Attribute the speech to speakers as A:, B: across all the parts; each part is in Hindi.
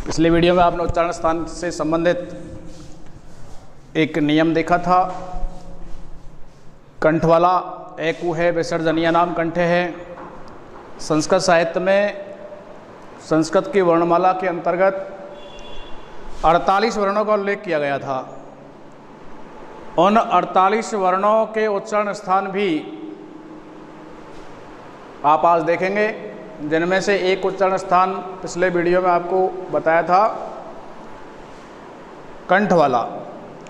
A: पिछले वीडियो में आपने उच्चारण स्थान से संबंधित एक नियम देखा था। कंठ वाला एकु है, विसर्जनीय नाम कंठ है। संस्कृत साहित्य में संस्कृत की वर्णमाला के अंतर्गत 48 वर्णों का उल्लेख किया गया था। उन 48 वर्णों के उच्चारण स्थान भी आप आज देखेंगे, जिनमें से एक उच्चारण स्थान पिछले वीडियो में आपको बताया था, कंठ वाला।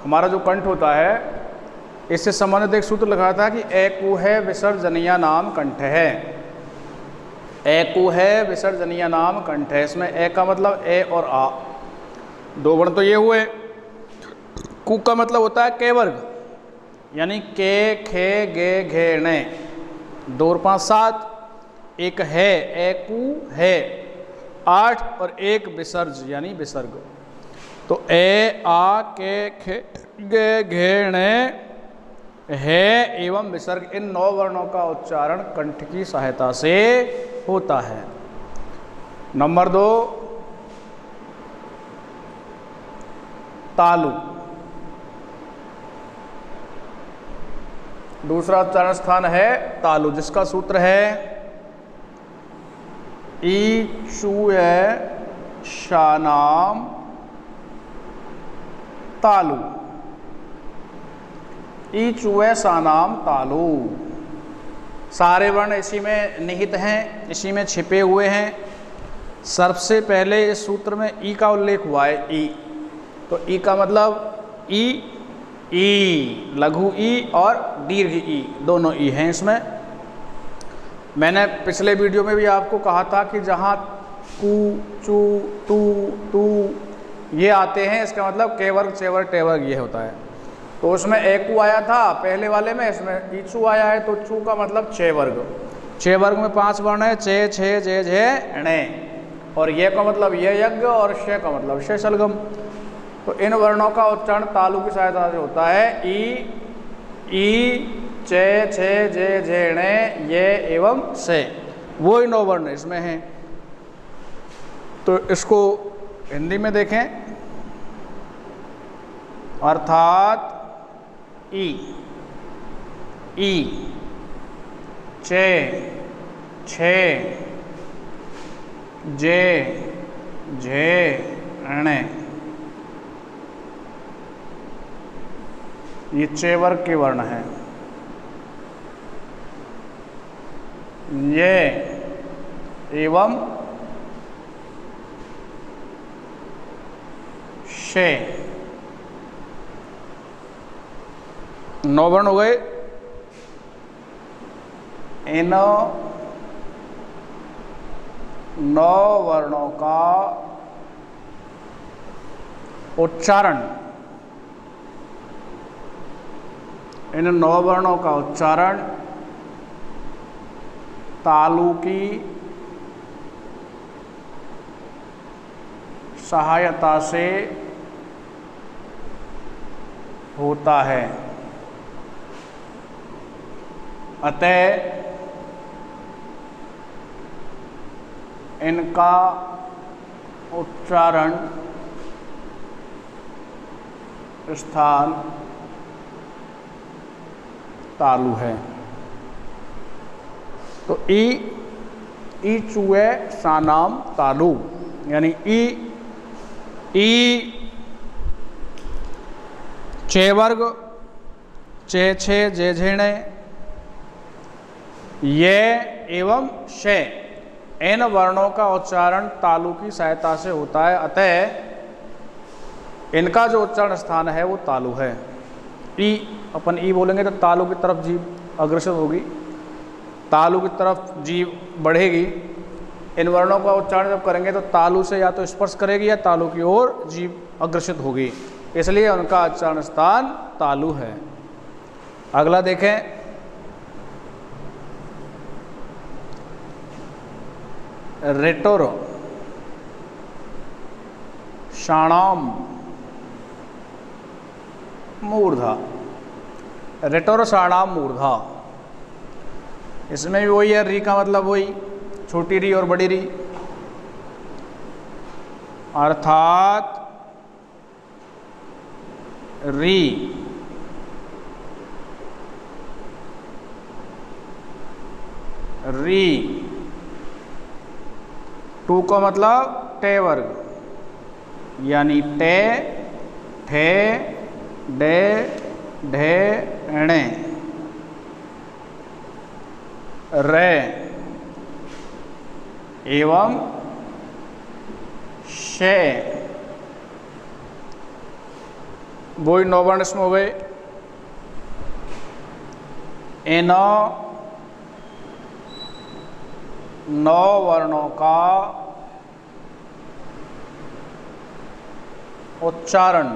A: हमारा जो कंठ होता है, इससे संबंधित एक सूत्र लिखा था कि एकु है विसर्जनीय नाम कंठ है। एकु है विसर्जनीय नाम कंठ है। इसमें ए का मतलब ए और आ, दो वर्ण तो ये हुए। कु का मतलब होता है के वर्ग, यानी के, खे, गे, घे, णे, 2 और 5 7। एक है, एकु है 8 और एक विसर्ज यानी विसर्ग। तो ए, आ, के, खे, गे, घे, णे, है एवं विसर्ग, इन 9 वर्णों का उच्चारण कंठ की सहायता से होता है। नंबर 2, तालु। दूसरा उच्चारण स्थान है तालु, जिसका सूत्र है ई चू शानाम तालु। ई चू शानाम तालु। सारे वर्ण इसी में निहित हैं, इसी में छिपे हुए हैं। सबसे पहले इस सूत्र में ई का उल्लेख हुआ है, ई। तो ई का मतलब ई, लघु ई और दीर्घ ई, दोनों ई हैं इसमें। मैंने पिछले वीडियो में भी आपको कहा था कि जहाँ कु, चू, तू, तू ये आते हैं, इसका मतलब के वर्ग, चे वर्ग, टे वर्ग ये होता है। तो उसमें एकु आया था पहले वाले में, इसमें ईचू आया है। तो चू का मतलब चे वर्ग। चे वर्ग में 5 वर्ण है, चे, छे, जे, झे, णे। और ये का मतलब ये यज्ञ, और शे का मतलब शे शलगम। तो इन वर्णों का उच्चारण तालु की सहायता से होता है। ई, चे, छे, जे, झे, णे, ये एवं से, वो ही 9 वर्ण इसमें हैं। तो इसको हिंदी में देखें, अर्थात ई, चे, छे, जे, झे, णे, ये चे वर्ग के वर्ण हैं। ये एवं शे, 9 वर्ण हो गए। इन 9 वर्णों का उच्चारण, इन 9 वर्णों का उच्चारण तालु की सहायता से होता है। अतः इनका उच्चारण स्थान तालु है। तो ई चूए सानाम तालु, यानी ई चे वर्ग, चे, छे, जे, झेणे, ये एवं शे, इन वर्णों का उच्चारण तालु की सहायता से होता है। अतः इनका जो उच्चारण स्थान है वो तालु है। ई, अपन ई बोलेंगे तो तालु की तरफ जीभ अग्रसर होगी, तालु की तरफ जीभ बढ़ेगी। इन वर्णों का उच्चारण जब करेंगे तो तालु से या तो स्पर्श करेगी या तालु की ओर जीभ अग्रसित होगी, इसलिए उनका उच्चारण स्थान तालु है। अगला देखें, रेटोर शाणाम मूर्धा। रेटोर शाणाम मूर्धा, इसमें भी वही है, री का मतलब वही, छोटी री और बड़ी री। अर्थात री। री टू का मतलब टे वर्ग, यानी टे, ठे, डे, ढे, णे, रे एवं शे। वही 9 वर्ण इसमें हो गए। इन 9 वर्णों का उच्चारण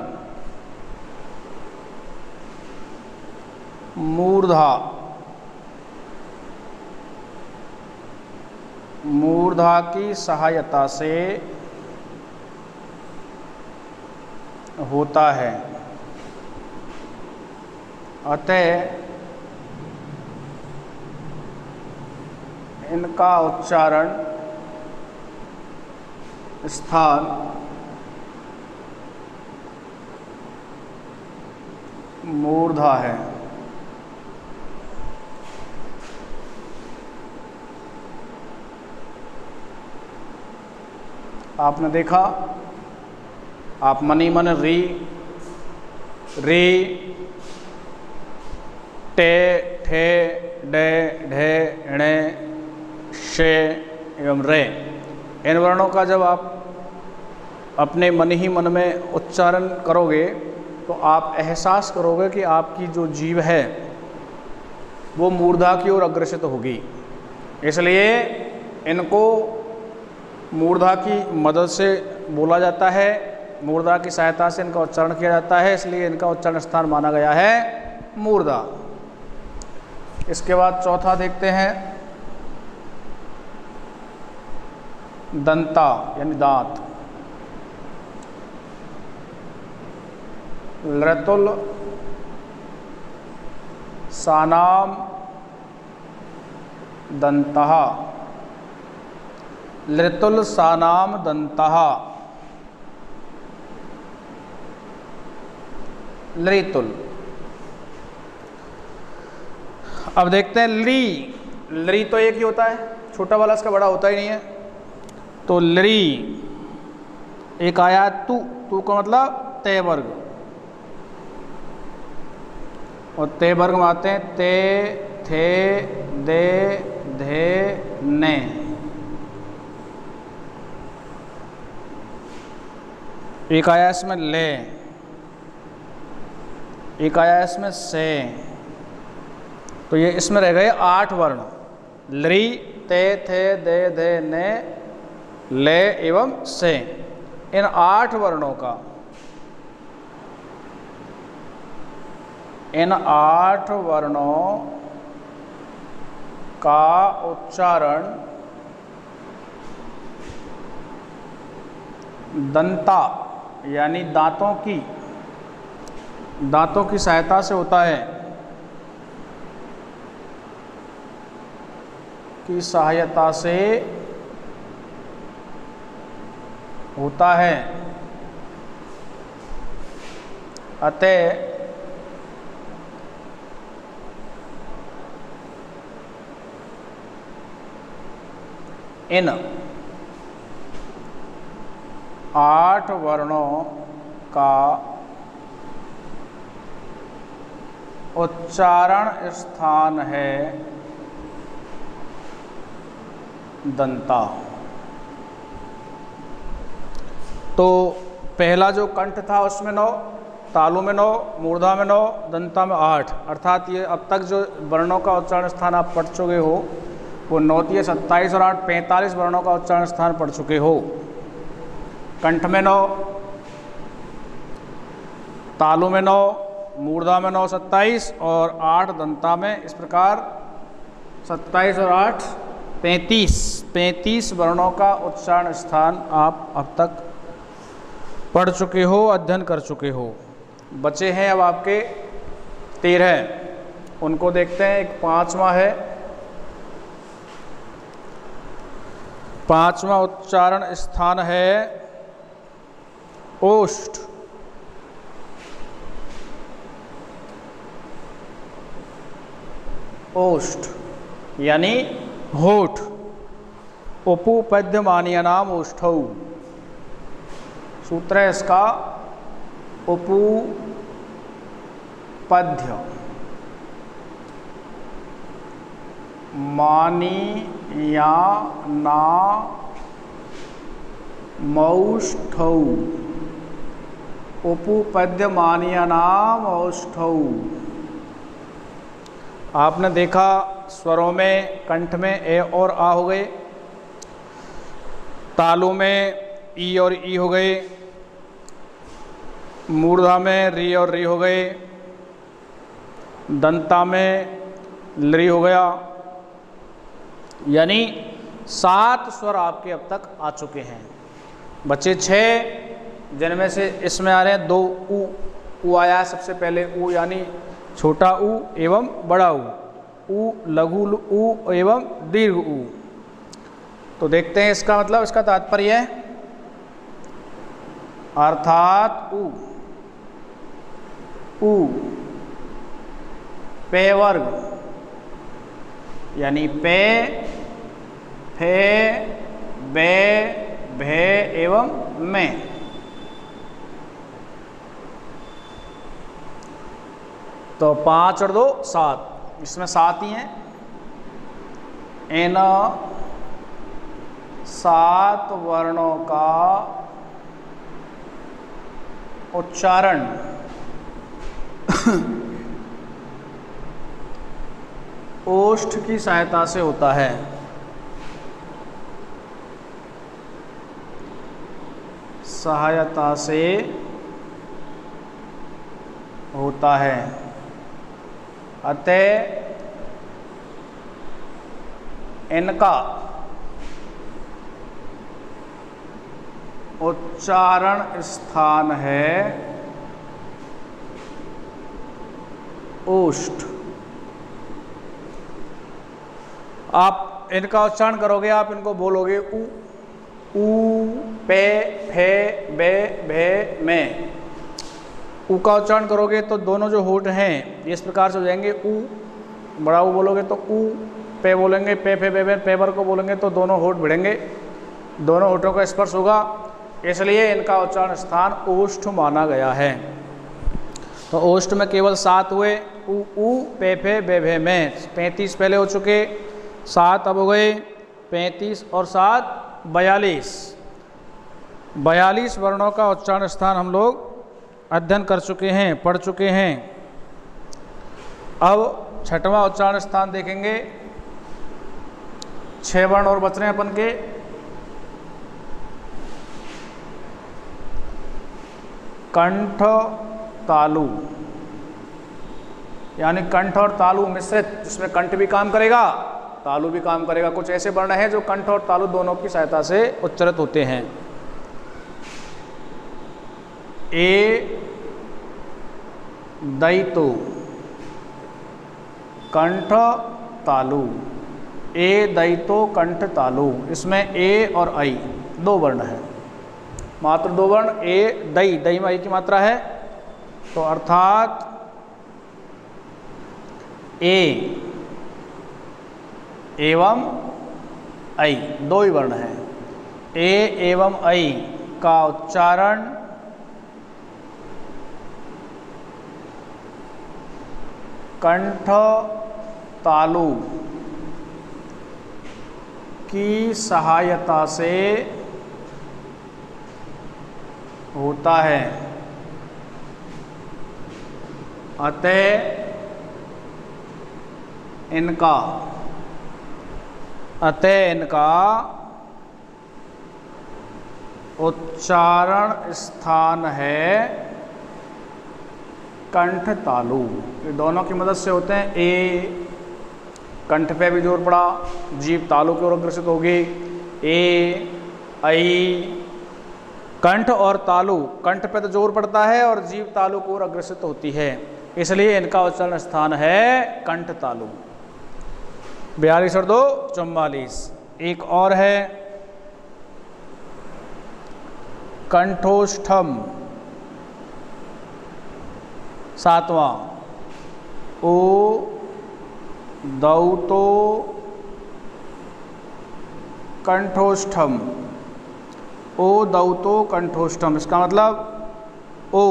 A: मूर्धा, मूर्धा की सहायता से होता है। अतः इनका उच्चारण स्थान मूर्धा है। आपने देखा, आप मनी मन री, रे, टे, ठे, डे, ढे, णे, शे एवं रे, इन वर्णों का जब आप अपने मन ही मन में उच्चारण करोगे तो आप एहसास करोगे कि आपकी जो जीभ है वो मूर्धा की ओर अग्रसित होगी। इसलिए इनको मूर्धा की मदद से बोला जाता है, मूर्धा की सहायता से इनका उच्चारण किया जाता है, इसलिए इनका उच्चारण स्थान माना गया है मूर्धा। इसके बाद चौथा देखते हैं, दंता यानी दांत। लृतुल सानाम दंतः, लृतुल सानाम दंतः, लृतुल। अब देखते हैं ली। लरी तो एक ही होता है, छोटा वाला इसका बड़ा होता ही नहीं है। तो लरी एक आया तू, तू का मतलब ते वर्ग, और ते वर्ग में आते हैं ते, थे, दे, धे, ने। एक आया इसमें ले, एक आया इसमें से। तो ये इसमें रह गए 8 वर्ण, लरी, ते, थे, दे, धे, ने, ले एवं से। इन 8 वर्णों का, इन 8 वर्णों का उच्चारण दंता यानी दांतों की सहायता से होता है, की सहायता से होता है। अतः इन 8 वर्णों का उच्चारण स्थान है दंता। तो पहला जो कंठ था उसमें 9, तालु में 9, मूर्धा में 9, दंता में 8, अर्थात ये अब तक जो वर्णों का उच्चारण स्थान आप पढ़ चुके हो वो 9 × 27 और 8 45 वर्णों का उच्चारण स्थान पढ़ चुके हो। कंठ में 9, तालु में 9, मूर्धा में 9 27 और 8 दंता में। इस प्रकार 27 और 8 35 वर्णों का उच्चारण स्थान आप अब तक पढ़ चुके हो, अध्ययन कर चुके हो। बचे हैं अब आपके 13, उनको देखते हैं। एक 5वां है, 5वां उच्चारण स्थान है ओष्ठ, ओष्ठ यानी होठ। उपपद्यमानीयनाम ओष्ठौ, सूत्र है इसका उपपद्य मानीयानामौष्ठौ, उपपद्यमानीयनाम औष्ठौ। आपने देखा स्वरों में कंठ में ए और आ हो गए, तालु में ई और ई हो गए, मूर्धा में री और री हो गए, दंता में लरी हो गया। यानी 7 स्वर आपके अब तक आ चुके हैं। बचे 6, जिनमें से इसमें आ रहे हैं 2 उ आया है सबसे पहले, उ यानी छोटा उ एवं बड़ा उ, लघु उ एवं दीर्घ उ। तो देखते हैं इसका मतलब, इसका तात्पर्य है अर्थात उ पे वर्ग यानी पे, फे, बे, भे एवं में। तो 5 और 2 7, इसमें 7 ही हैं। इन 7 वर्णों का उच्चारण ओष्ठ की सहायता से होता है। सहायता से होता है। अतः इनका उच्चारण स्थान है ओष्ठ। आप इनका उच्चारण करोगे, आप इनको बोलोगे उ, पे, फे, बे, भे, में। उ का उच्चारण करोगे तो दोनों जो होठ हैं इस प्रकार से हो जाएंगे। उ बड़ा उ बोलोगे तो उ, पे बोलेंगे पे, फे, बे, पेवर को बोलेंगे तो दोनों होठ भिड़ेंगे, दोनों होठों का स्पर्श होगा, इसलिए इनका उच्चारण स्थान ओष्ठ माना गया है। तो ओष्ठ में केवल 7 हुए, उ, पे, फे, बे, भे, में। 35 पहले हो चुके, 7 अब हो गए। 35 और 7 42। 42 वर्णों का उच्चारण स्थान हम लोग अध्ययन कर चुके हैं, पढ़ चुके हैं। अब 6वां उच्चारण स्थान देखेंगे। 6 वर्ण और बच रहे हैं अपन के। कंठ तालु यानी कंठ और तालु मिश्रित, जिसमें कंठ भी काम करेगा तालु भी काम करेगा। कुछ ऐसे वर्ण हैं जो कंठ और तालु दोनों की सहायता से उच्चारित होते हैं। ए दैतो कंठ तालु, ए दैतो कंठ तालु। इसमें ए और आई 2 वर्ण है, मात्र 2 वर्ण। ए दई, दई में आई की मात्रा है, तो अर्थात ए एवं ऐ 2 ही वर्ण है। ए एवं ऐ का उच्चारण कंठ तालु की सहायता से होता है। अतः इनका उच्चारण स्थान है कंठ तालु। ये दोनों की मदद से होते हैं। ए कंठ पे भी जोर पड़ा, जीभ तालु की ओर अग्रसित होगी। ए ऐ कंठ और तालु, कंठ पे तो जोर पड़ता है और जीभ तालु की ओर अग्रसित होती है, इसलिए इनका उच्चारण स्थान है कंठ तालु। 42 और 2 44। एक और है कंठोष्ठम। सातवां ओ दौतो कंठोष्ठम। ओ दौतो कंठोष्ठम, इसका मतलब ओ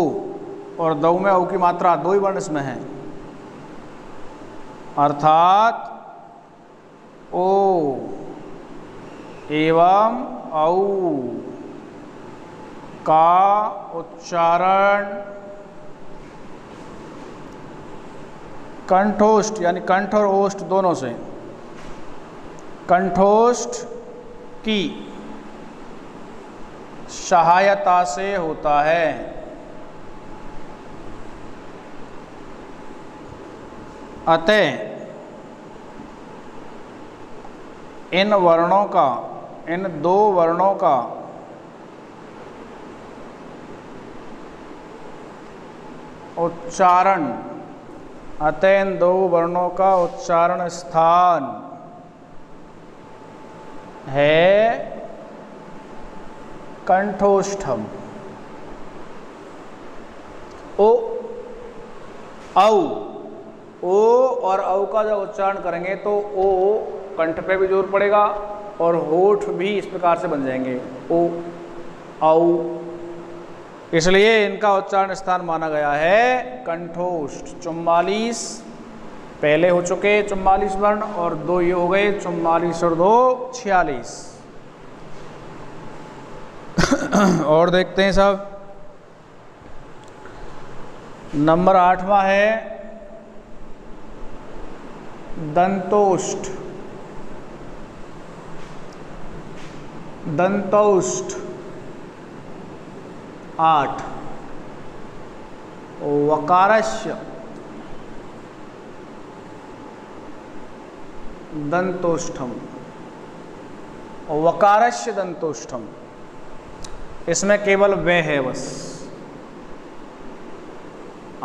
A: और दौ में औ की मात्रा दो ही वर्ण इसमें है, अर्थात ओ एवं औ का उच्चारण कंठोष्ठ यानी कंठ और ओष्ठ दोनों से, कंठोष्ठ की सहायता से होता है। अतः इन वर्णों का, इन दो वर्णों का उच्चारण, अतः इन दो वर्णों का उच्चारण स्थान है कंठोष्ठम। ओ औ, ओ और औ का जब उच्चारण करेंगे तो ओ कंठ पे भी जोर पड़ेगा और होठ भी इस प्रकार से बन जाएंगे, ओ औ, इसलिए इनका उच्चारण स्थान माना गया है कंठोष्ठ। 44 पहले हो चुके 44 वर्ण और दो ये हो गए 44 और 2 46। और देखते हैं सब। नंबर 8वां है दंतोष्ठ। दंतोष्ठ 8 वकारस्य दंतोष्ठम, वकारस्य दंतोष्ठम, इसमें केवल वे है बस,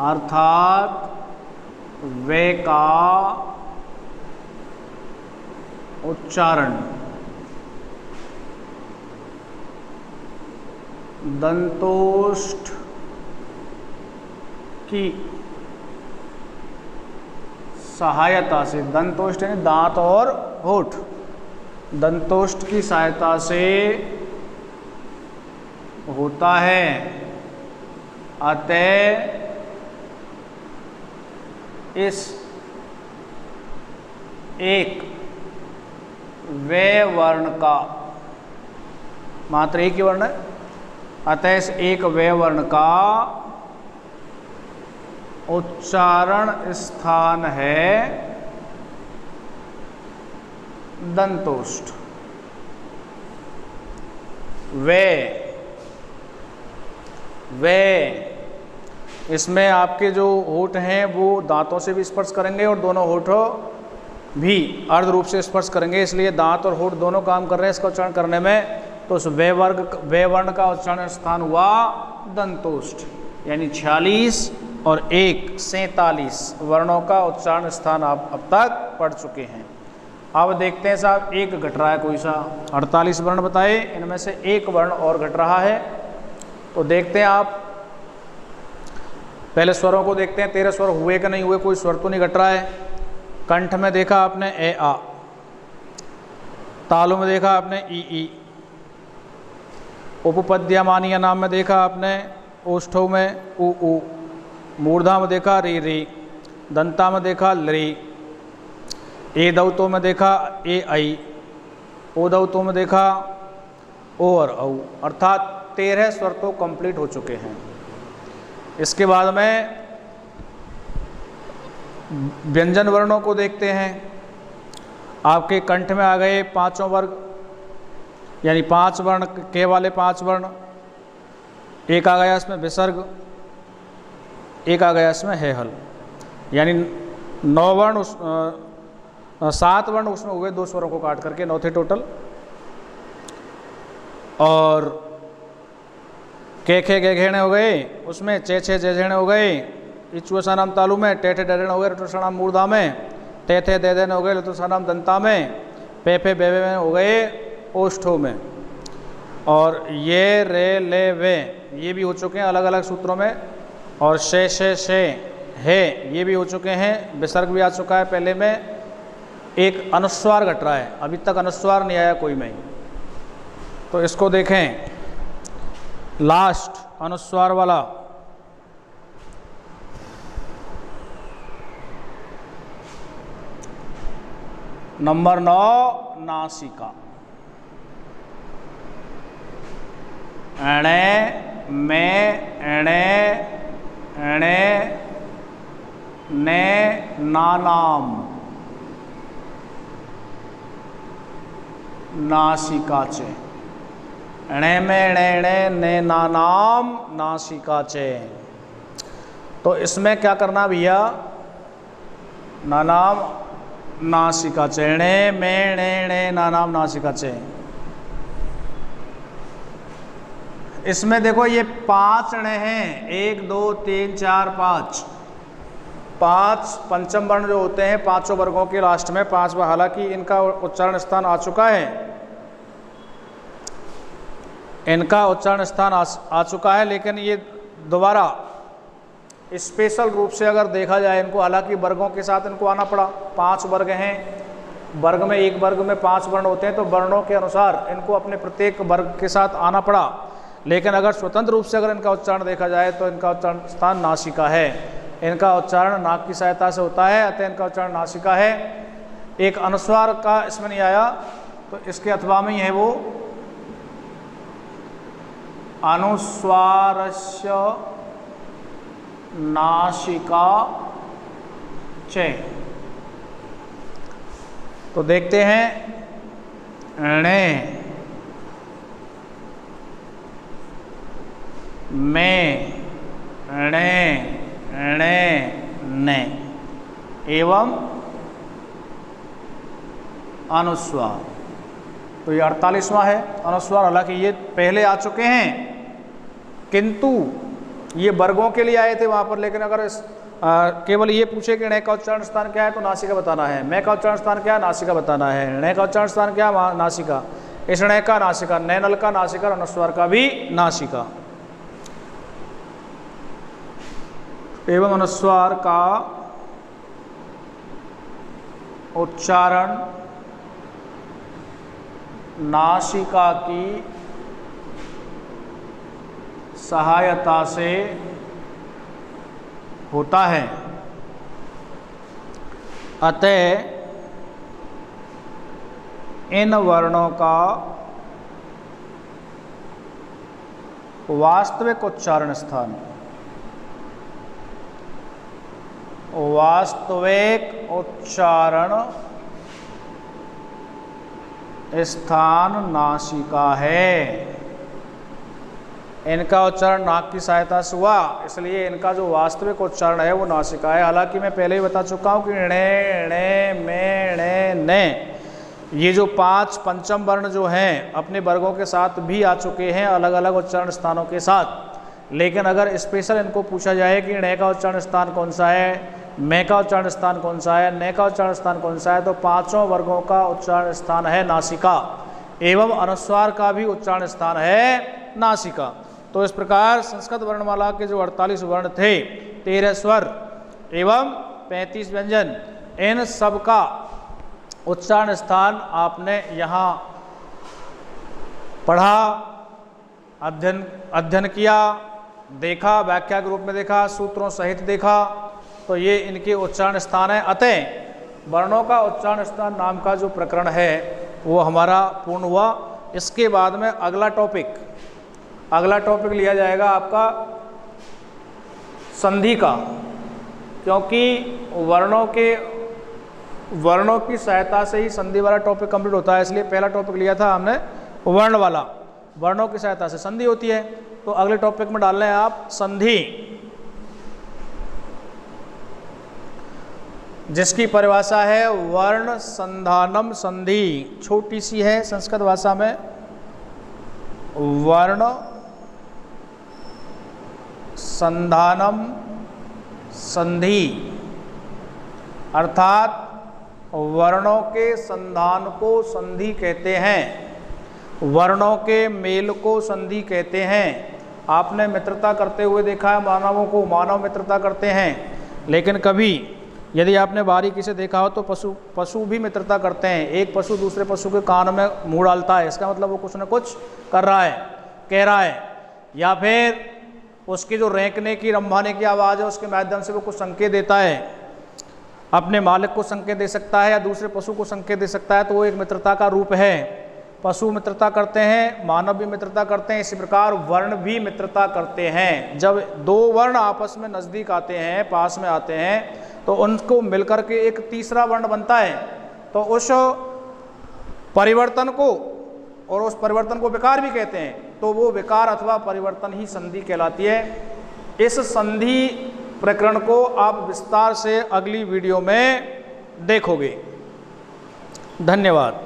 A: अर्थात वे का उच्चारण दंतोष्ठ की सहायता से, दंतोष्ठ यानी दांत और होठ, दंतोष्ठ की सहायता से होता है। अतः इस एक वे वर्ण का, मात्र एक ही वर्ण है, अतः इस एक वे वर्ण का उच्चारण स्थान है दंतोष्ठ। वे इसमें आपके जो होठ हैं वो दांतों से भी स्पर्श करेंगे और दोनों होठों भी अर्ध रूप से स्पर्श करेंगे, इसलिए दांत और होठ दोनों काम कर रहे हैं इसका उच्चारण करने में। तो उस वे वर्ण का उच्चारण स्थान हुआ दंतोष्ठ, यानी 46 और 1 47 वर्णों का उच्चारण स्थान आप अब तक पढ़ चुके हैं। अब देखते हैं साहब, एक घट रहा है कोई सा, 48 वर्ण बताए, इनमें से एक वर्ण और घट रहा है। तो देखते हैं आप, पहले स्वरों को देखते हैं, 13 स्वर हुए कि नहीं हुए, कोई स्वर तो नहीं घट रहा है। कंठ में देखा आपने ए आ, तालु में देखा आपने ई, उपपद्यमानीय नाम में देखा आपने ओष्ठों में उ, मूर्धा में देखा री, दंता में देखा लरी, ए दौतों में देखा ए आई, ओ दौतों में देखा ओ और औ, अर्थात 13 स्वर तो कंप्लीट हो चुके हैं। इसके बाद में व्यंजन वर्णों को देखते हैं। आपके कंठ में आ गए पांचों वर्ग, यानी 5 वर्ण के वाले 5 वर्ण, एक आ गया इसमें विसर्ग, एक आ गया इसमें हेहल, यानी 9 वर्ण 7 वर्ण उसमें हुए 2 स्वरों को काट करके, 9 थे टोटल। और के खे गे घेणे हो गए, उसमें चे छे जे झेणे हो गए, इचुसा नाम तालु में, टे ठे डरेण हो गए रटुसा नाम मूर्धा में, थे थे दे देने हो गए लतुसा नाम दंता में, पे फे बे में हो गए ओष्ठों में। और ये, रे, ले, वे ये भी हो चुके हैं अलग अलग सूत्रों में। और शे, है ये भी हो चुके हैं। विसर्ग भी आ चुका है पहले में। एक अनुस्वार घट रहा है, अभी तक अनुस्वार नहीं आया कोई में। तो इसको देखें, लास्ट अनुस्वार वाला नंबर 9 नासिका। एणे, में, एणे, एणे, ने, नानाम, नासिकाचे। एणे में, एणे, एणे, ने, नानाम, नासिकाचे। तो इसमें क्या करना भैया, नानाम नासिकाचे, एणे में, एणे, एणे, नानाम, नासिकाचे। इसमें देखो ये 5 अणे हैं, 1 2 3 4 5। 5 पंचम वर्ण जो होते हैं पांचों वर्गों के लास्ट में 5 बार, हालांकि इनका उच्चारण स्थान आ चुका है, इनका उच्चारण स्थान आ चुका है, लेकिन ये दोबारा स्पेशल रूप से अगर देखा जाए इनको, हालांकि वर्गों के साथ इनको आना पड़ा। 5 वर्ग हैं, वर्ग में एक वर्ग में 5 वर्ण होते हैं, तो वर्णों के अनुसार इनको अपने प्रत्येक वर्ग के साथ आना पड़ा। लेकिन अगर स्वतंत्र रूप से अगर इनका उच्चारण देखा जाए तो इनका उच्चारण स्थान नासिका है। इनका उच्चारण नाक की सहायता से होता है, अतः इनका उच्चारण नासिका है। एक अनुस्वार का इसमें नहीं आया, तो इसके अथवा में ही है वो अनुस्वारस्य नासिका चे। तो देखते हैं, णे, में, णे, णे, ने एवं अनुस्वार। तो ये 48वां है अनुस्वार। हालांकि ये पहले आ चुके हैं, किंतु ये वर्गों के लिए आए थे वहाँ पर। लेकिन अगर केवल ये पूछे कि णे का उच्चारण स्थान क्या है तो नासिका बताना है, मैं का उच्चारण स्थान क्या है नासिका बताना है, णे का उच्चारण स्थान क्या है नासिका, इस णे का नासिका, नैनल का नासिका, अनुस्वार का भी नासिका। एवं अनुस्वार का उच्चारण नासिका की सहायता से होता है, अतः इन वर्णों का वास्तविक उच्चारण स्थान, वास्तविक उच्चारण स्थान नासिका है। इनका उच्चारण नाक की सहायता से हुआ, इसलिए इनका जो वास्तविक उच्चारण है वो नासिका है। हालांकि मैं पहले ही बता चुका हूँ कि णे, णे, में, णे, ने ये जो 5 पंचम वर्ण जो हैं अपने वर्गों के साथ भी आ चुके हैं, अलग अलग उच्चारण स्थानों के साथ। लेकिन अगर स्पेशल इनको पूछा जाए कि णे का उच्चारण स्थान कौन सा है, में का उच्चारण स्थान कौन सा है, ने का उच्चारण स्थान कौन सा है, तो 5 वर्गों का उच्चारण स्थान है नासिका। एवं अनुस्वार का भी उच्चारण स्थान है नासिका। तो इस प्रकार संस्कृत वर्णमाला के जो 48 वर्ण थे, 13 स्वर एवं 35 व्यंजन, इन सब का उच्चारण स्थान आपने यहाँ पढ़ा, अध्ययन किया, देखा, व्याख्या के रूप में देखा, सूत्रों सहित देखा, तो ये इनके उच्चारण स्थान है। अतः वर्णों का उच्चारण स्थान नाम का जो प्रकरण है वो हमारा पूर्ण हुआ। इसके बाद में अगला टॉपिक लिया जाएगा आपका संधि का, क्योंकि वर्णों की सहायता से ही संधि वाला टॉपिक कंप्लीट होता है। इसलिए पहला टॉपिक लिया था हमने वर्ण वाला, वर्णों की सहायता से संधि होती है। तो अगले टॉपिक में डाल रहे हैं आप संधि, जिसकी परिभाषा है वर्ण संधानम संधि। छोटी सी है संस्कृत भाषा में, वर्ण संधानम संधि, अर्थात वर्णों के संधान को संधि कहते हैं। वर्णों के मेल को संधि कहते हैं। आपने मित्रता करते हुए देखा है, मानवों को मानव मित्रता करते हैं, लेकिन कभी यदि आपने बारीकी से देखा हो तो पशु भी मित्रता करते हैं। एक पशु दूसरे पशु के कान में मुंह डालता है, इसका मतलब वो कुछ न कुछ कर रहा है, कह रहा है, या फिर उसकी जो रेंकने की रंभाने की आवाज़ है उसके माध्यम से वो कुछ संकेत देता है, अपने मालिक को संकेत दे सकता है या दूसरे पशु को संकेत दे सकता है, तो वो एक मित्रता का रूप है। पशु मित्रता करते हैं, मानव भी मित्रता करते हैं, इसी प्रकार वर्ण भी मित्रता करते हैं। जब दो वर्ण आपस में नज़दीक आते हैं, पास में आते हैं, तो उनको मिलकर के एक तीसरा वर्ण बनता है, तो उस परिवर्तन को और उस परिवर्तन को विकार भी कहते हैं, तो वो विकार अथवा परिवर्तन ही संधि कहलाती है। इस संधि प्रकरण को आप विस्तार से अगली वीडियो में देखोगे। धन्यवाद।